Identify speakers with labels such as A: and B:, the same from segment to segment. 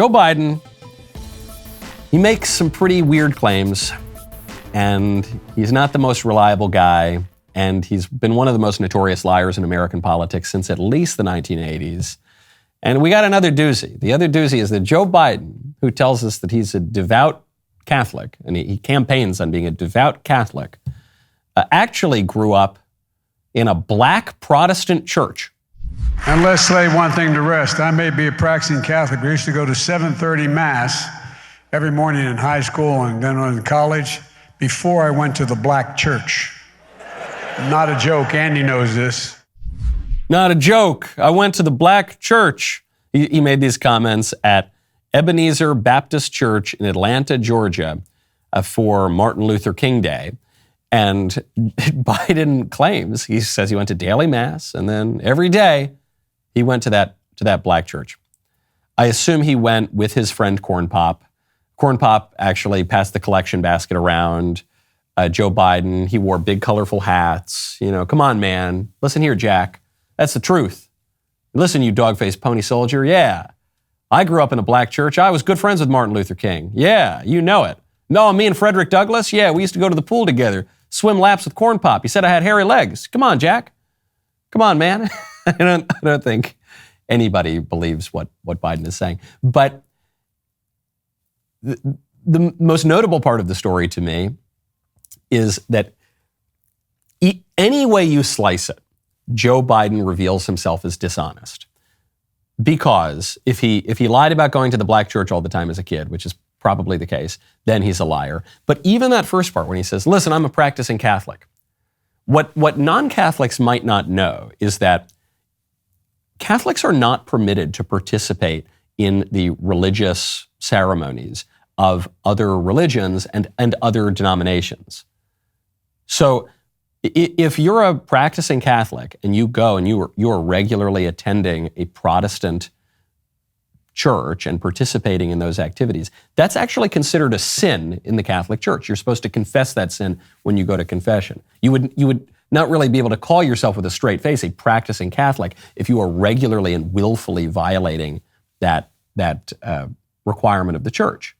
A: Joe Biden, he makes some pretty weird claims, and he's not the most reliable guy, and he's been one of the most notorious liars in American politics since at least the 1980s. And we got another doozy. The other doozy is that Joe Biden, who tells us that he's a devout Catholic, and he campaigns on being a devout Catholic, actually grew up in a black Protestant church.
B: And let's lay one thing to rest. I may be a practicing Catholic. We used to go to 7:30 Mass every morning in high school and then in college before I went to the black church. Not a joke. Andy knows this.
A: Not a joke. I went to the black church. He made these comments at Ebenezer Baptist Church in Atlanta, Georgia, for Martin Luther King Day. And Biden claims, he says he went to daily Mass, and then every day he went to that black church. I assume he went with his friend Corn Pop. Corn Pop actually passed the collection basket around. Joe Biden, he wore big colorful hats. You know, come on, man. Listen here, Jack. That's the truth. Listen, you dog-faced pony soldier. Yeah, I grew up in a black church. I was good friends with Martin Luther King. Yeah, you know it. No, me and Frederick Douglass, yeah, we used to go to the pool together, swim laps with Corn Pop. He said I had hairy legs. Come on, Jack. Come on, man. I don't think anybody believes what Biden is saying. But the most notable part of the story to me is that any way you slice it, Joe Biden reveals himself as dishonest. Because if he lied about going to the black church all the time as a kid, which is probably the case, then he's a liar. But even that first part when he says, listen, I'm a practicing Catholic. What non-Catholics might not know is that Catholics are not permitted to participate in the religious ceremonies of other religions and other denominations. So if you're a practicing Catholic and you go and you are regularly attending a Protestant church and participating in those activities, that's actually considered a sin in the Catholic Church. You're supposed to confess that sin when you go to confession. You would not really be able to call yourself with a straight face a practicing Catholic if you are regularly and willfully violating that requirement of the church.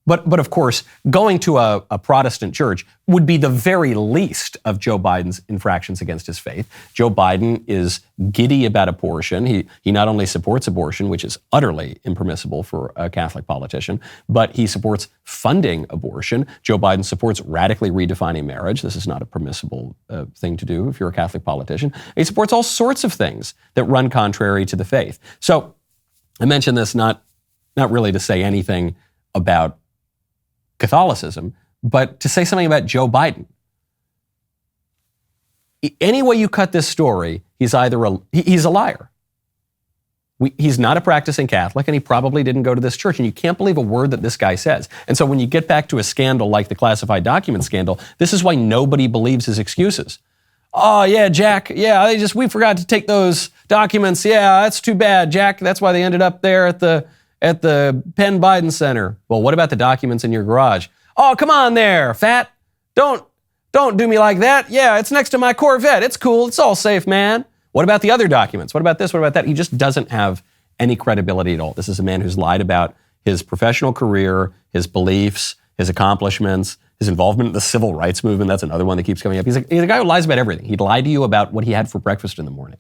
A: But of course, going to a Protestant church would be the very least of Joe Biden's infractions against his faith. Joe Biden is giddy about abortion. He not only supports abortion, which is utterly impermissible for a Catholic politician, but he supports funding abortion. Joe Biden supports radically redefining marriage. This is not a permissible thing to do if you're a Catholic politician. He supports all sorts of things that run contrary to the faith. So I mention this not really to say anything about Catholicism, but to say something about Joe Biden. Any way you cut this story, he's a liar. He's not a practicing Catholic, and he probably didn't go to this church, and you can't believe a word that this guy says. And so when you get back to a scandal like the classified document scandal, this is why nobody believes his excuses. Oh, yeah, Jack, yeah, we forgot to take those documents. Yeah, that's too bad, Jack. That's why they ended up there at the Penn Biden Center. Well, what about the documents in your garage? Oh, come on there, fat. Don't do me like that. Yeah, it's next to my Corvette. It's cool. It's all safe, man. What about the other documents? What about this? What about that? He just doesn't have any credibility at all. This is a man who's lied about his professional career, his beliefs, his accomplishments, his involvement in the civil rights movement. That's another one that keeps coming up. He's a guy who lies about everything. He'd lie to you about what he had for breakfast in the morning.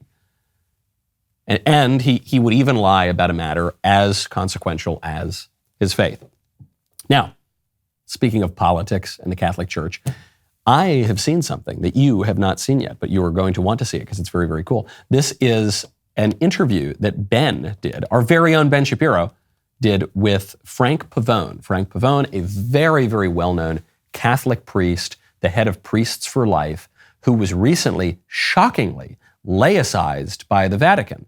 A: And he would even lie about a matter as consequential as his faith. Now, speaking of politics and the Catholic Church, I have seen something that you have not seen yet, but you are going to want to see it because it's very, very cool. This is an interview that Ben did, our very own Ben Shapiro, did with Frank Pavone. Frank Pavone, a very, very well-known Catholic priest, the head of Priests for Life, who was recently, shockingly, laicized by the Vatican.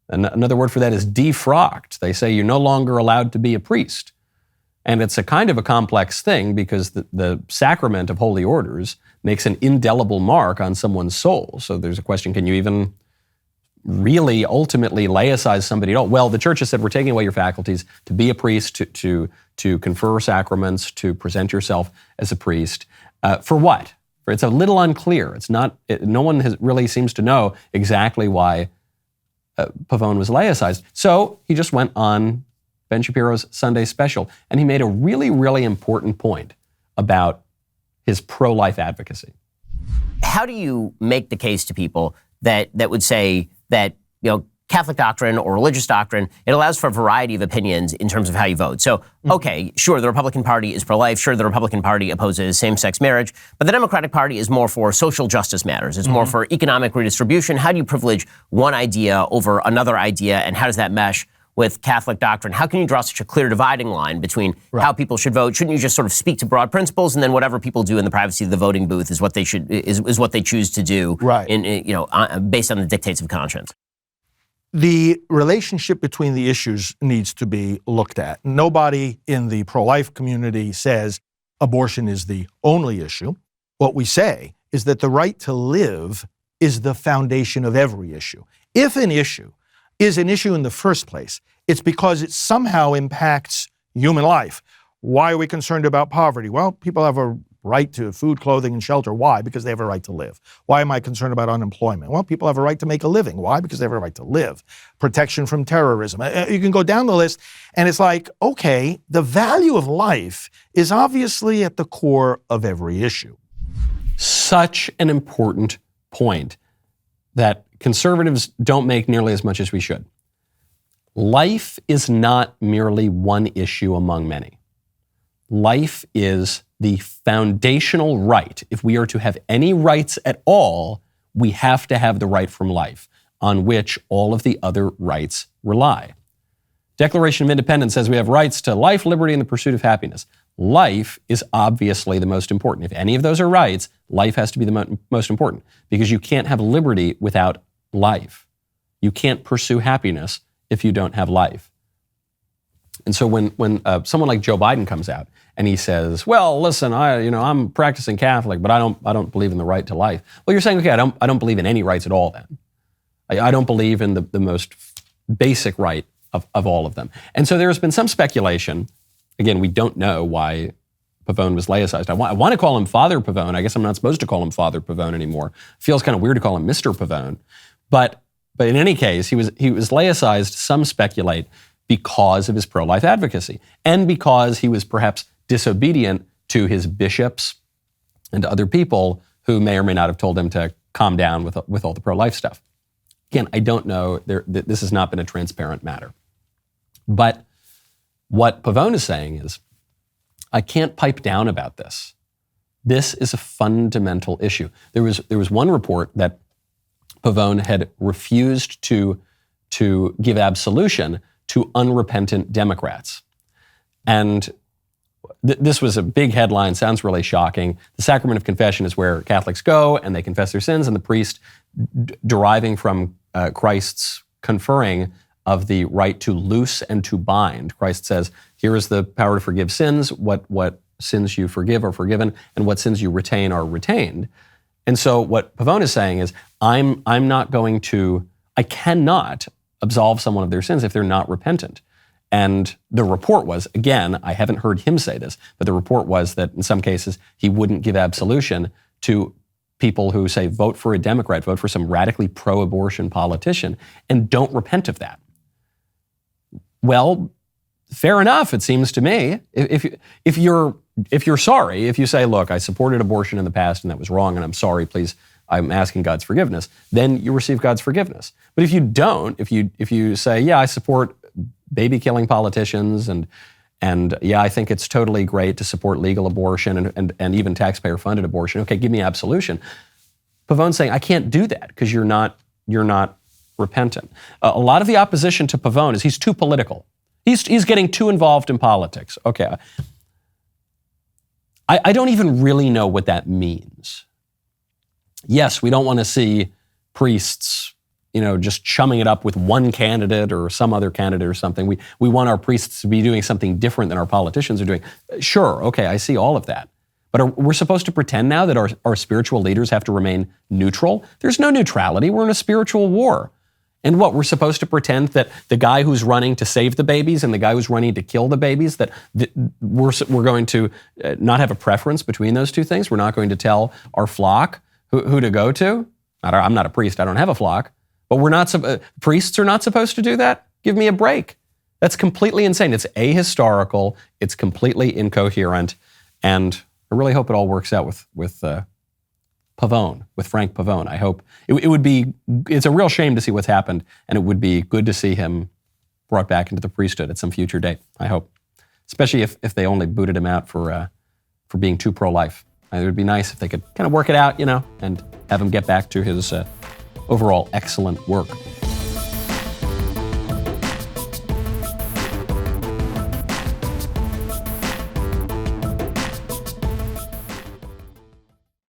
A: Another word for that is defrocked. They say you're no longer allowed to be a priest. And it's a kind of a complex thing because the sacrament of holy orders makes an indelible mark on someone's soul. So there's a question, can you even really ultimately laicize somebody at all? Well, the church has said we're taking away your faculties to be a priest, to confer sacraments, to present yourself as a priest. For what? It's a little unclear. No one really seems to know exactly why Pavone was laicized. So he just went on Ben Shapiro's Sunday special, and he made a really, really important point about his pro-life advocacy.
C: How do you make the case to people that would say that, Catholic doctrine or religious doctrine, it allows for a variety of opinions in terms of how you vote. So, okay, sure, the Republican Party is pro-life. Sure, the Republican Party opposes same-sex marriage. But the Democratic Party is more for social justice matters. It's more for economic redistribution. How do you privilege one idea over another idea, and how does that mesh with Catholic doctrine? How can you draw such a clear dividing line between how people should vote? Shouldn't you just sort of speak to broad principles, and then whatever people do in the privacy of the voting booth is what they should is what they choose to do, based on the dictates of conscience?
D: The relationship between the issues needs to be looked at. Nobody in the pro-life community says abortion is the only issue. What we say is that the right to live is the foundation of every issue. If an issue is an issue in the first place, it's because it somehow impacts human life. Why are we concerned about poverty? Well, people have a right to food, clothing, and shelter. Why? Because they have a right to live. Why am I concerned about unemployment? Well, people have a right to make a living. Why? Because they have a right to live. Protection from terrorism. You can go down the list, and it's like, okay, the value of life is obviously at the core of every issue.
A: Such an important point that conservatives don't make nearly as much as we should. Life is not merely one issue among many. Life is the foundational right. If we are to have any rights at all, we have to have the right from life, on which all of the other rights rely. Declaration of Independence says we have rights to life, liberty, and the pursuit of happiness. Life is obviously the most important. If any of those are rights, life has to be the most important, because you can't have liberty without life. You can't pursue happiness if you don't have life. And so when someone like Joe Biden comes out and he says, "Well, listen, I'm practicing Catholic, but I don't believe in the right to life." Well, you're saying, okay, I don't believe in any rights at all. Then I don't believe in the most basic right of all of them. And so there has been some speculation. Again, we don't know why Pavone was laicized. I want to call him Father Pavone. I guess I'm not supposed to call him Father Pavone anymore. Feels kind of weird to call him Mr. Pavone. But in any case, he was laicized, some speculate, because of his pro-life advocacy, and because he was perhaps disobedient to his bishops and to other people who may or may not have told him to calm down with all the pro-life stuff. Again, I don't know. This has not been a transparent matter. But what Pavone is saying is, I can't pipe down about this. This is a fundamental issue. There was one report that Pavone had refused to give absolution to unrepentant Democrats. And this was a big headline, sounds really shocking. The sacrament of confession is where Catholics go and they confess their sins, and the priest, deriving from Christ's conferring of the right to loose and to bind. Christ says, here is the power to forgive sins. What sins you forgive are forgiven, and what sins you retain are retained. And so what Pavone is saying is, I cannot absolve someone of their sins if they're not repentant. And the report was, again, I haven't heard him say this, but the report was that in some cases he wouldn't give absolution to people who say, vote for a Democrat, vote for some radically pro-abortion politician, and don't repent of that. Well, fair enough, it seems to me. If you're sorry, if you say, look, I supported abortion in the past and that was wrong, and I'm sorry, please, I'm asking God's forgiveness, then you receive God's forgiveness. But if you don't, if you say, yeah, I support baby-killing politicians, and yeah, I think it's totally great to support legal abortion and even taxpayer-funded abortion, okay, give me absolution. Pavone's saying, I can't do that because you're not repentant. A lot of the opposition to Pavone is he's too political. He's getting too involved in politics. Okay. I don't even really know what that means. Yes, we don't want to see priests, just chumming it up with one candidate or some other candidate or something. We want our priests to be doing something different than our politicians are doing. Sure, okay, I see all of that. But we're supposed to pretend now that our spiritual leaders have to remain neutral? There's no neutrality. We're in a spiritual war. And what, we're supposed to pretend that the guy who's running to save the babies and the guy who's running to kill the babies, that we're going to not have a preference between those two things? We're not going to tell our flock who to go to? I'm not a priest. I don't have a flock. But priests are not supposed to do that? Give me a break. That's completely insane. It's ahistorical. It's completely incoherent. And I really hope it all works out with Pavone, with Frank Pavone. I hope it would be, it's a real shame to see what's happened, and it would be good to see him brought back into the priesthood at some future date, I hope. Especially if they only booted him out for being too pro-life. It would be nice if they could kind of work it out, and have him get back to his overall excellent work.